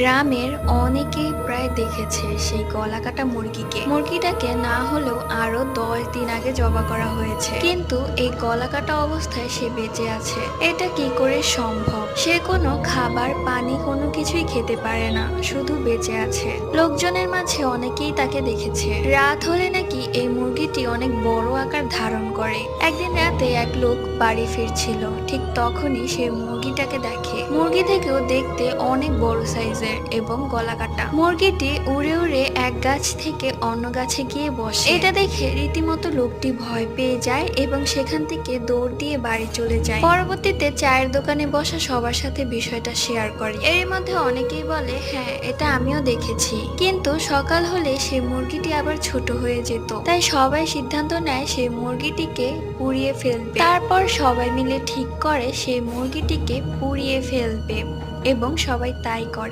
গ্রামের অনেকেই প্রায় দেখেছে সেই গলাকাটা মুরগিটাকে না হলেও আরো 10 দিন আগে জবাই করা হয়েছে, কিন্তু এই গলাকাটা অবস্থায় সে বেঁচে আছে। এটা কি করে সম্ভব? সে কোনো খাবার পানি কোনো কিছুই খেতে পারে না, শুধু বেঁচে আছে। লোকজনের মাঝে অনেকেই তাকে দেখেছে। রাত হলে নাকি এই মুরগিটি অনেক বড় আকার ধারণ করে। একদিন রাতে এক লোক বাড়ি ফিরছিল, ঠিক তখনই সে মুরগিটাকে দেখে। মুরগি থেকেও দেখতে অনেক বড় সাইজের এবং গলাকাটা। মুরগিটি উড়ে উড়ে এক গাছ থেকে অন্য গাছে গিয়ে বসে। এটা দেখে রীতিমতো লোকটি ভয় পেয়ে যায় এবং সেখান থেকে দৌড় দিয়ে বাড়ি চলে যায়। পরবর্তীতে চায়ের দোকানে বসা সবার সাথে বিষয়টা শেয়ার করে। এর মধ্যে অনেকেই বলে, হ্যাঁ, এটা আমিও দেখেছি, কিন্তু সকাল হলে সেই মুরগিটি আবার ছোট হয়ে যেত। তাই সবাই সিদ্ধান্ত নেয় সেই মুরগিটিকে পুড়িয়ে ফেলবে। তারপর সবাই মিলে ঠিক করে সেই মুরগিটিকে পুড়িয়ে ফেলবে এবং সবাই তাই করে।